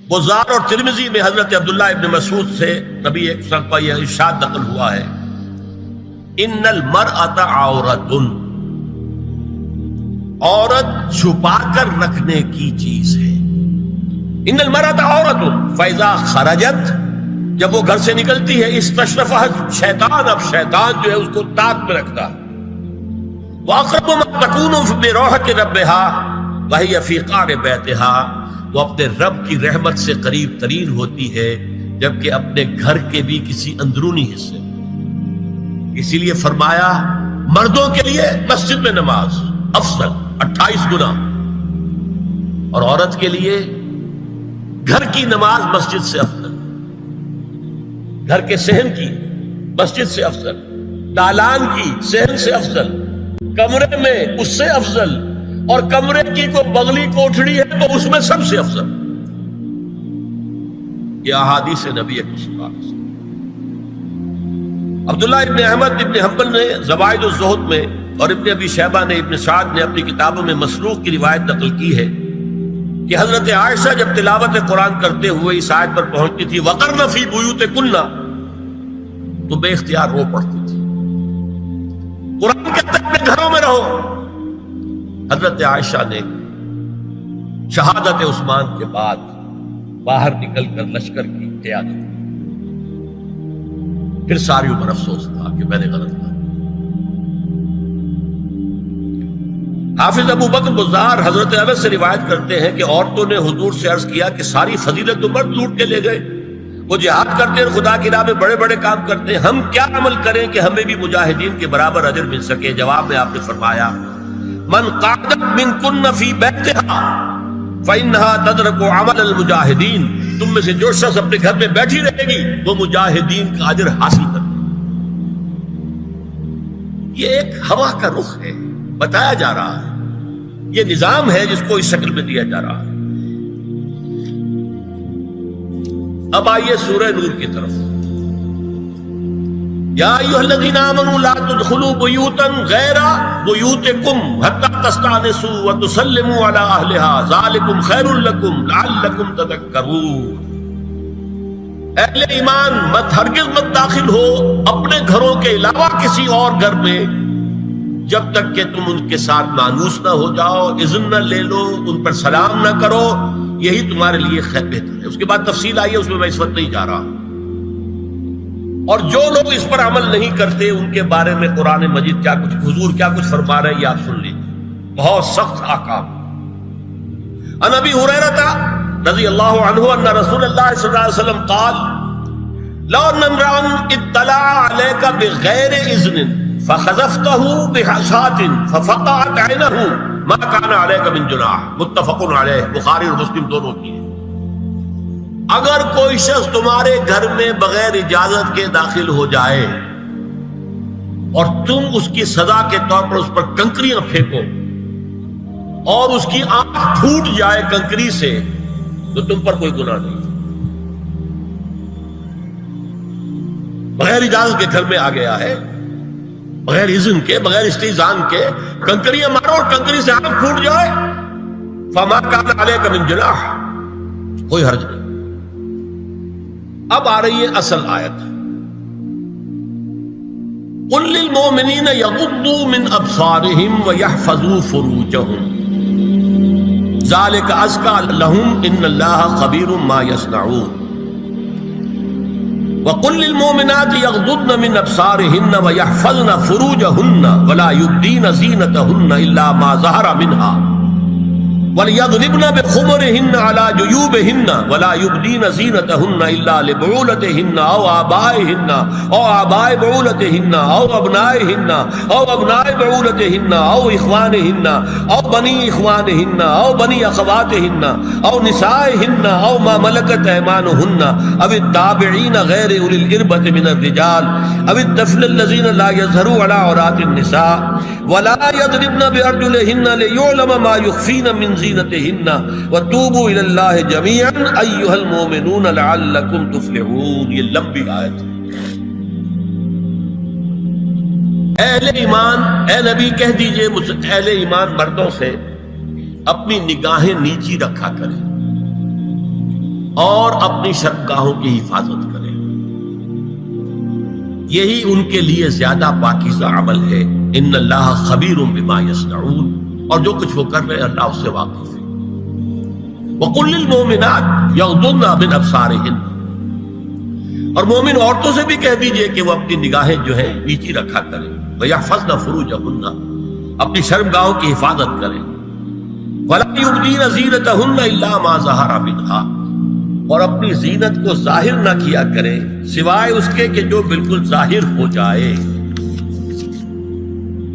بزار اور ترمذی میں حضرت عبداللہ ابن مسعود سے نبی ایک وسلم کا یہ ارشاد نقل ہوا ہے، ان المرأۃ عورۃ، عورت چھپا کر رکھنے کی چیز ہے۔ ان المرأۃ عورۃ فاذا خرجت، جب وہ گھر سے نکلتی ہے، استشرفها شیطان، اب شیطان جو ہے اس کو تاک میں رکھتا ہے۔ واقرب ما تکون بروحۃ ربها وهي فی قعر بیتها، وہ اپنے رب کی رحمت سے قریب ترین ہوتی ہے جبکہ اپنے گھر کے بھی کسی اندرونی حصے۔ اسی لیے فرمایا مردوں کے لیے مسجد میں نماز افضل 28 گنا، اور عورت کے لیے گھر کی نماز مسجد سے افضل، گھر کے صحن کی مسجد سے افضل، دالان کی صحن سے افضل، کمرے میں اس سے افضل، اور کمرے کی کوئی بغلی کوٹھڑی ہے تو اس میں سب سے افضل۔ یہ احادیث نبی اکرم صلی اللہ علیہ وسلم۔ عبداللہ ابن احمد ابن حنبل نے زوائد الزہد میں اور ابن ابی شیبہ نے، ابن سعد نے اپنی کتابوں میں مسروق کی روایت نقل کی ہے کہ حضرت عائشہ جب تلاوت قرآن کرتے ہوئے اس آیت پر پہنچتی تھی وَقَرْنَ فِي بُيُوتِكُنَّ، تو بے اختیار رو پڑتی تھی۔ قرآن کہتا ہے اپنے گھروں میں رہو۔ حضرت عائشہ نے شہادت عثمان کے بعد باہر نکل کر لشکر کی قیادت کی، پھر ساری عمر افسوس تھا کہ میں نے غلط کیا۔ حافظ ابو بکر بزار حضرت انس سے روایت کرتے ہیں کہ عورتوں نے حضور سے عرض کیا کہ ساری فضیلت تو مرد لوٹ کے لے گئے، وہ جہاد کرتے ہیں، خدا کی راہ میں بڑے بڑے کام کرتے ہیں، ہم کیا عمل کریں کہ ہمیں بھی مجاہدین کے برابر اجر مل سکے؟ جواب میں آپ نے فرمایا من قعدت منکن فی بیتہا فإنہا تدرک عمل المجاہدین، تم میں سے جو شخص اپنے گھر میں بیٹھی رہے گی وہ مجاہدین کا اجر حاصل کرے۔ یہ ایک ہوا کا رخ ہے، بتایا جا رہا ہے، یہ نظام ہے جس کو اس شکل میں دیا جا رہا ہے۔ اب آئیے سورہ نور کی طرف۔ یا ایھا الذین آمنوا لا تدخلوا بیوتا غیر بیوتکم حتی تستأنسوا وتسلموا علی اہلها ذالکم خیر لکم لعلکم تذکرون۔ اہل ایمان مت ہرگز مت داخل ہو اپنے گھروں کے علاوہ کسی اور گھر میں جب تک کہ تم ان کے ساتھ مانوس نہ ہو جاؤ، اذن نہ لے لو، ان پر سلام نہ کرو، یہی تمہارے لیے خیر بہتر ہے۔ اس کے بعد تفصیل آئی ہے، اس میں میں اس وقت نہیں جا رہا۔ اور جو لوگ اس پر عمل نہیں کرتے ان کے بارے میں قرآن مجید کیا کچھ، حضور کیا کچھ فرما رہے ہیں یہ آپ سن لیجیے، بہت سخت احکام۔ عن ابی ہریرہ رضی اللہ عنہ ان رسول اللہ صلی اللہ علیہ وسلم قال لو ان امرأ اطلع عليك بغیر اذن فخذفته بحشاة ففقعت عینه ما كان عليك من جناح، متفق علیہ، بخاری اور مسلم دونوں کی ہے۔ اگر کوئی شخص تمہارے گھر میں بغیر اجازت کے داخل ہو جائے اور تم اس کی سزا کے طور پر اس پر کنکریاں پھینکو اور اس کی آنکھ پھوٹ جائے کنکری سے، تو تم پر کوئی گناہ نہیں۔ بغیر اجازت کے گھر میں آ گیا ہے، بغیر اذن کے، بغیر استئذان کے کنکریاں مارو اور کنکری سے آنکھ پھوٹ جائے، فما کان علیک من جناح، کوئی حرج نہیں۔ اب آ رہی ہے اصل آیت، قل للمؤمنین یغضوا من ابصارهم ویحفظوا فروجهم ذلک ازکی لهم ان اللہ خبیر ما یصنعون، وقل للمؤمنات یغضضن من ابصارهن ویحفظن فروجهن ولا یبدین زینتهن الا ما ظہر منها وَلْيَضْرِبْنَ بِخُمُرِهِنَّ عَلَى جُيُوبِهِنَّ وَلَا يُبْدِينَ زِينَتَهُنَّ إِلَّا لِبُعُولَتِهِنَّ أَوْ آبَائِهِنَّ أَوْ آبَاءِ بُعُولَتِهِنَّ أَوْ أَبْنَائِهِنَّ أَوْ أَبْنَاءِ بُعُولَتِهِنَّ أَوْ إِخْوَانِهِنَّ أَوْ بَنِي إِخْوَانِهِنَّ أَوْ بَنِي أَخَوَاتِهِنَّ أَوْ نِسَائِهِنَّ أَوْ مَا مَلَكَتْ أَيْمَانُهُنَّ أَوِ التَّابِعِينَ غَيْرِ أُولِي الْإِرْبَةِ مِنَ الرِّجَالِ أَوِ الطَّفْلِ الَّذِينَ لَا يَظْهَرُوا عَلَى عَوْرَاتِ النِّسَاءِ وَلَا يَضْرِبْنَ بِأَرْجُلِهِنَّ لِيُعْلَمَ مَا يُخْفِينَ مِنْ زینتہن وتوبوا الی اللہ جميعا ایھا المؤمنون لعلکم تفلحون۔ یہ لمبی آیت ہے۔ اہل ایمان، اے نبی کہہ دیجئے اہل ایمان مردوں سے اپنی نگاہیں نیچی رکھا کریں، اور اپنی شرمگاہوں کی حفاظت کریں، یہی ان کے لیے زیادہ پاکیزہ عمل ہے۔ ان اللہ خبیر بما یصنعون، اور جو کچھ وہ کر رہے ہیں اللہ اس سے واقف ہے۔ وَقُلْ لِلْمُؤْمِنَاتِ يَغْضُضْنَ مِنْ أَبْصَارِهِنَّ، اور مومن عورتوں سے بھی کہہ دیجئے کہ وہ اپنی نگاہیں جو ہے نیچی رکھا کریں، وَيَحْفَظْنَ فُرُوجَهُنَّ، اپنی شرمگاہوں کی حفاظت کریں، وَلَا يُبْدِينَ زِينَتَهُنَّ إِلَّا مَا ظَهَرَ مِنْهَا، اور اپنی زینت کو ظاہر نہ کیا کریں سوائے اس کے کہ جو بالکل ظاہر ہو جائے۔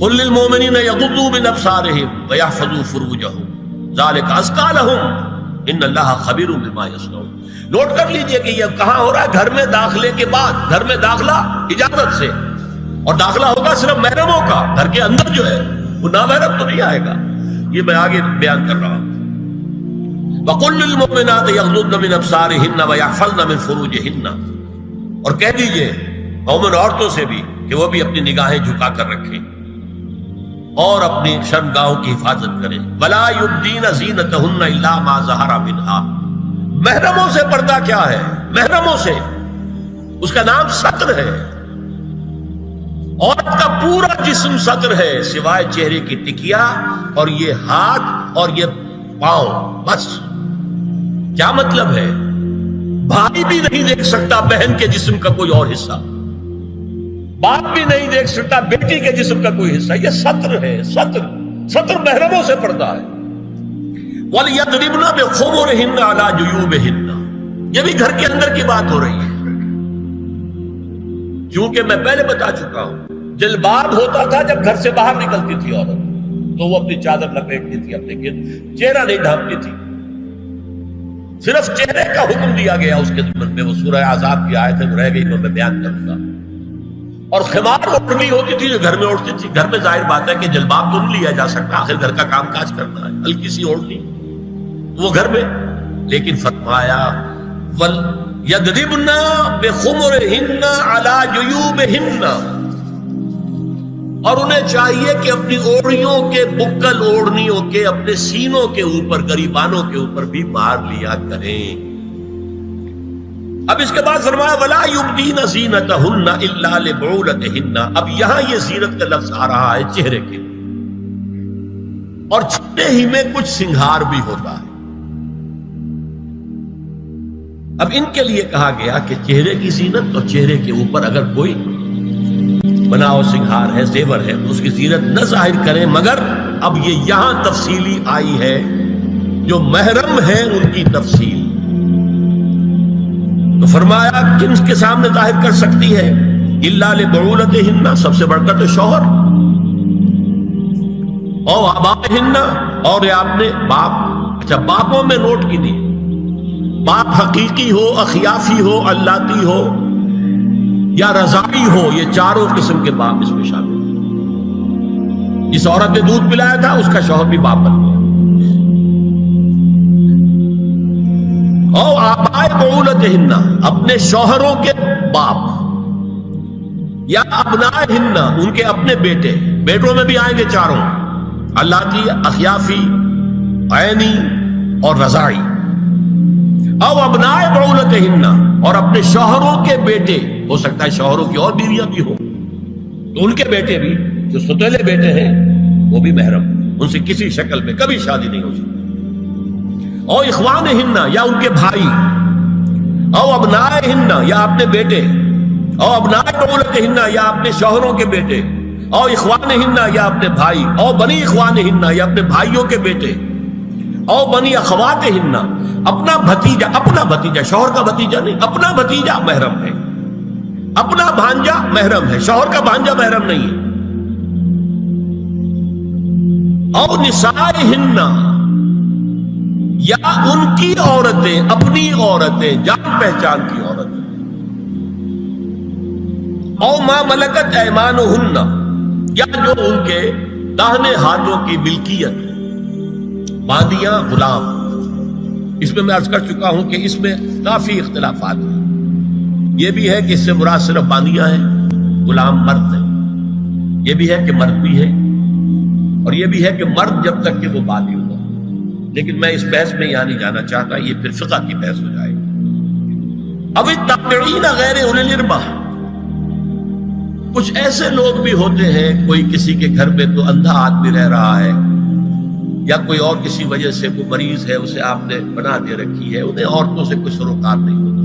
قُلْ لِلْمُؤْمِنِينَ يَغُضُّوا مِنْ أَبْصَارِهِمْ وَيَحْفَظُوا فُرُوجَهُمْ ذَلِكَ أَزْكَىٰ لَهُمْ إِنَّ اللَّهَ خَبِيرٌ بِمَا يَصْنَعُونَ۔ نوٹ کر لیجئے کہ یہ کہاں ہو رہا ہے؟ گھر میں داخلے کے بعد۔ گھر میں داخلہ اجازت سے، اور داخلہ ہوگا صرف محرموں کا، گھر کے اندر جو ہے وہ نامحرم تو نہیں آئے گا۔ یہ میں آگے بیان کر رہا ہوں۔ وَقُلْ لِلْمُؤْمِنَاتِ يَغْضُضْنَ مِنْ أَبْصَارِهِنَّ وَيَحْفَظْنَ مِنْ فُرُوجِهِنَّ، اور کہہ دیجئے مومن عورتوں سے بھی کہ وہ بھی اپنی نگاہیں جھکا کر رکھیں اور اپنی شرمگاہوں کی حفاظت کریں۔ وَلَا يُبْدِينَ زِينَتَهُنَّ إِلَّا مَا ظَهَرَ مِنْهَا، محرموں سے پردہ کیا ہے؟ محرموں سے اس کا نام ستر ہے۔ عورت کا پورا جسم ستر ہے سوائے چہرے کی ٹکیا اور یہ ہاتھ اور یہ پاؤں، بس۔ کیا مطلب ہے؟ بھائی بھی نہیں دیکھ سکتا بہن کے جسم کا کوئی اور حصہ، باپ بھی نہیں دیکھ سکتا بیٹی کے جسم کا کوئی حصہ۔ یہ ستر ہے، ستر محرموں سے پردہ ہے۔ وَلْيَضْرِبْنَ بِخُمُرِهِنَّ عَلَى جُيُوبِهِنَّ، یہ بھی گھر کے اندر کی بات ہو رہی ہے، کیونکہ میں پہلے بتا چکا ہوں جلباب ہوتا تھا جب گھر سے باہر نکلتی تھی عورت، تو وہ اپنی چادر لپیٹتی تھی اپنے گرد، چہرہ نہیں ڈھانپتی تھی، صرف چہرے کا حکم دیا گیا اس کے ضمن میں۔ وہ سورہ احزاب کی آیت ہے، وہ رہ گئی، میں بیان کروں گا۔ اور خمار اوڑھنی ہوتی تھی جو گھر میں اوڑھتی تھی۔ گھر میں ظاہر بات ہے کہ جلباب تو نہیں لیا جا سکتا، آخر گھر کا کام کاج کرنا ہے، ہلکی سی اوڑھنی وہ گھر میں، لیکن فرمایا وَلْيَضْرِبْنَ بِخُمُرِهِنَّ عَلَى جُيُوبِهِنَّ، اور انہیں چاہیے کہ اپنی اوڑھیوں کے، بکل اوڑھنیوں کے اپنے سینوں کے اوپر، گریبانوں کے اوپر بھی مار لیا کریں۔ اب اس کے بعد فرمایا وَلَا يُبْدِينَ زِينَتَهُنَّ إِلَّا لِبُعُولَتِهِنَّ، اب یہاں یہ زینت کا لفظ آ رہا ہے چہرے کے، اور چہرے ہی میں کچھ سنگھار بھی ہوتا ہے۔ اب ان کے لیے کہا گیا کہ چہرے کی زینت، اور چہرے کے اوپر اگر کوئی بناؤ سنگھار ہے، زیور ہے، تو اس کی زینت نہ ظاہر کریں، مگر اب یہ یہاں تفصیلی آئی ہے، جو محرم ہے ان کی تفصیل۔ تو فرمایا کن کے سامنے ظاہر کر سکتی ہے؟ الا لبعولتہن، سب سے بڑھ کر تو شوہر، او آبائہن، اور یہ آپ نے باپ، اچھا باپوں میں نوٹ کی دی، باپ حقیقی ہو، اخیافی ہو، اللاتی ہو یا رضاعی ہو، یہ چاروں قسم کے باپ اس میں شامل ہیں۔ جس عورت نے دودھ پلایا تھا اس کا شوہر بھی باپ بن گیا۔ او آبائے بعولتہن، اپنے شوہروں کے باپ، یا ابنائہن، ان کے اپنے بیٹے، بیٹوں میں بھی آئیں گے چاروں، اللاتی، اخیافی، عینی اور رضاعی۔ او ابنائے بعولتہن، اور اپنے شوہروں کے بیٹے، ہو سکتا ہے شوہروں کی اور بیویاں بھی ہوں، تو ان کے بیٹے بھی، جو ستیلے بیٹے ہیں وہ بھی محرم، ان سے کسی شکل میں کبھی شادی نہیں ہو سکتی۔ او اخوانہن، یا ان کے بھائی، او ابنائہن، یا اپنے بیٹے، او ابنائے بعولتہن، یا اپنے شوہروں کے بیٹے، او اخوانہن، یا اپنے بھائی، او بنی اخوانہن، یا اپنے بھائیوں کے بیٹے، او بنی اخواتہن، اپنا بھتیجا، اپنا بھتیجا، شوہر کا بھتیجا نہیں، اپنا بھتیجا محرم ہے، اپنا بھانجا محرم ہے، شوہر کا بھانجا محرم نہیں ہے۔ او نسائہن، یا ان کی عورتیں، اپنی عورتیں، جان پہچان کی عورتیں۔ او ما ملکت ایمانہن، یا جو ان کے داہنے ہاتھوں کی ملکیت ہے، باندیاں، غلام۔ اس میں عرض کر چکا ہوں کہ اس میں کافی اختلافات ہیں۔ یہ بھی ہے کہ اس سے مراد صرف باندیاں ہیں، غلام مرد ہیں، یہ بھی ہے کہ مرد بھی ہے، اور یہ بھی ہے کہ مرد جب تک کہ وہ بالغ ہو۔ لیکن میں اس بحث میں یہاں نہیں جانا چاہتا، یہ پھر فقہ کی بحث ہو جائے گی۔ اب التابعین غیر اولی الاربہ، کچھ ایسے لوگ بھی ہوتے ہیں، کوئی کسی کے گھر میں تو اندھا آدمی رہ رہا ہے، یا کوئی اور کسی وجہ سے کوئی مریض ہے، اسے آپ نے بنا دے رکھی ہے، انہیں عورتوں سے کوئی سروکار نہیں ہوتا۔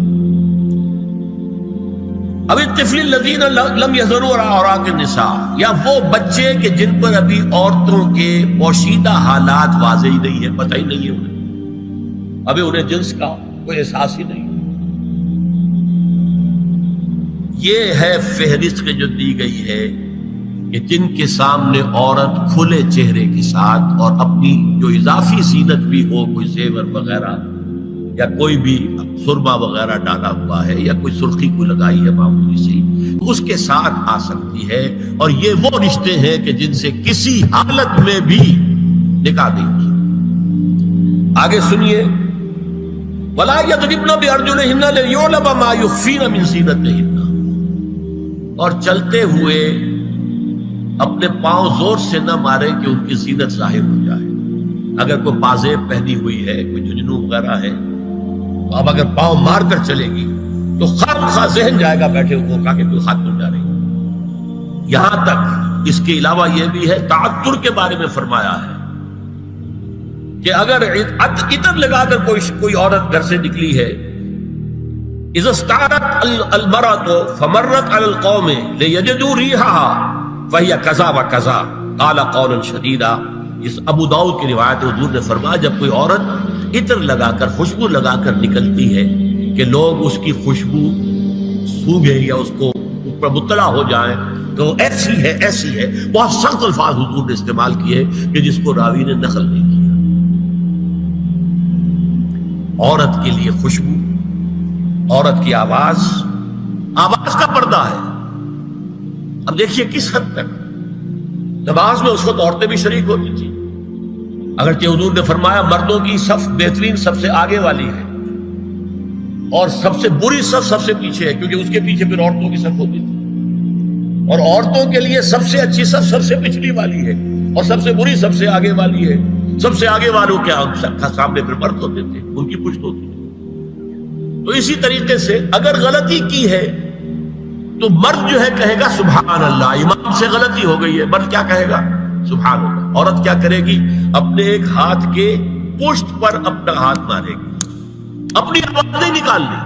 اب الطفل الذین لم یظہروا علی عورات النساء، یا وہ بچے کہ جن پر ابھی عورتوں کے پوشیدہ حالات واضح ہی نہیں ہے، پتہ ہی نہیں ہے انہیں، ابھی انہیں جنس کا کوئی احساس ہی نہیں۔ یہ ہے فہرست جو دی گئی ہے کہ جن کے سامنے عورت کھلے چہرے کے ساتھ اور اپنی جو اضافی زینت بھی ہو، کوئی زیور وغیرہ یا کوئی بھی سرما وغیرہ ڈالا ہوا ہے یا کوئی سرخی کو لگائی ہے معمولی سی، اس کے ساتھ آ سکتی ہے، اور یہ وہ رشتے ہیں کہ جن سے کسی حالت میں بھی نکاح نہیں ہو سکتا۔ آگے سنیے، وَلَا يَضْرِبْنَ بِأَرْجُلِهِنَّ لِيُعْلَمَ مَا يُخْفِينَ مِنْ زِينَتِهِنَّ، اور چلتے ہوئے اپنے پاؤں زور سے نہ مارے کہ ان کی زینت ظاہر ہو جائے۔ اگر کوئی پازیب پہنی ہوئی ہے، کوئی جنجنو وغیرہ ہے، تو اب اگر پاؤں مار کر چلے گی تو خواہ ذہن جائے گا بیٹھے ہوئے کا کہ کوئی خاتون جا رہی ہے۔ یہاں تک اس کے علاوہ یہ بھی ہے، تعطر کے بارے میں فرمایا ہے کہ اگر عطر لگا کر کوئی عورت گھر سے نکلی ہے، اذا استعارت المرأة فمرت على القوم ليجدوا ريحها فهي كذا وكذا قال قولا شديدا۔ اس ابو داؤد کی روایت حضور نے فرمایا جب کوئی عورت عطر لگا کر، خوشبو لگا کر نکلتی ہے کہ لوگ اس کی خوشبو سونگیں یا اس کو اوپر مطلع ہو جائیں تو ایسی ہے ایسی ہے، بہت سخت الفاظ حضور نے استعمال کیے کہ جس کو راوی نے نقل نہیں کیا۔ عورت کے لیے خوشبو، عورت کی آواز کا پردہ ہے۔ اب دیکھیے کس حد تک نماز میں اس وقت عورتیں بھی شریک ہوتی تھی، اگرچہ حضور نے فرمایا مردوں کی صف بہترین سب سے آگے والی ہے اور سب سے بری صف سب سے پیچھے ہے، کیونکہ اس کے پیچھے پھر عورتوں کی صف ہوتی تھی، اور عورتوں کے لیے سب سے اچھی صف سب سے پچھلی والی ہے اور سب سے بری سب سے آگے والی ہے۔ سب سے آگے والوں کے سامنے پھر مرد ہوتے تھے، ان کی پشت ہوتی تھی۔ تو اسی طریقے سے اگر غلطی کی ہے تو مرد جو ہے کہے گا سبحان اللہ، امام سے غلطی ہو گئی ہے، مرد کیا کہے گا؟ سبحان اللہ۔ عورت کیا کرے گی؟ اپنے ایک ہاتھ کے پشت پر اپنا ہاتھ مارے گی، اپنی آواز نہیں نکالنی،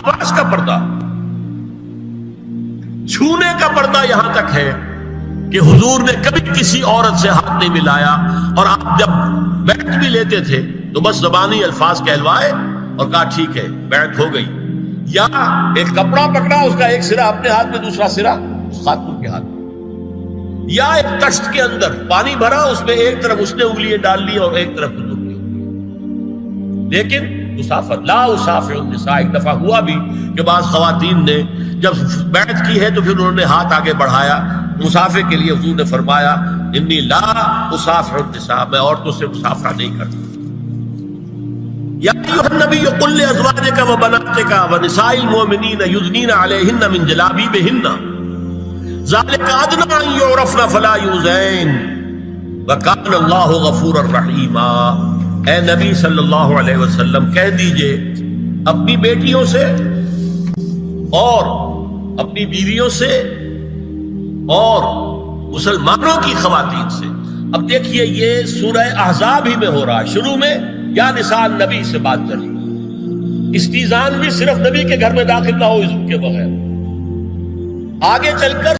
آواز کا پردہ، چھونے کا پردہ یہاں تک ہے کہ حضور نے کبھی کسی عورت سے ہاتھ نہیں ملایا، اور آپ جب بیعت بھی لیتے تھے تو بس زبانی الفاظ کہلوائے اور کہا ٹھیک ہے بیعت ہو گئی، یا ایک کپڑا پکڑا، اس کا ایک سرا اپنے ہاتھ میں دوسرا سرا اس خاتون کے ہاتھ میں، یا ایک تشت کے اندر پانی بھرا، اس میں ایک طرف اس نے انگلیاں ڈال لی اور ایک طرف حضور کی انگلیاں، لیکن مسافر لا اسافر النساء۔ ایک دفعہ ہوا بھی کہ بعض خواتین نے جب بیعت کی ہے تو پھر انہوں نے ہاتھ آگے بڑھایا مسافر کے لیے، حضور نے فرمایا انی لا اسافر النساء، میں عورتوں سے مسافرہ نہیں کرتا۔ یا ایھا النبی قل لازواجک وبناتک ونساء المؤمنین یدنین علیہن من جلابیبہن ذلک ادنی ان یعرفن فلا یؤذین وکان اللہ غفورا رحیما۔ اے نبی صلی اللہ علیہ وسلم کہہ دیجئے اپنی بیٹیوں سے اور اپنی بیویوں سے اور مسلمانوں کی خواتین سے۔ اب دیکھیے یہ سورہ احزاب ہی میں ہو رہا ہے، شروع میں یا نساء نبی سے بات چلی، استیزان بھی صرف نبی کے گھر میں داخل نہ ہو اذن کے بغیر، آگے چل کر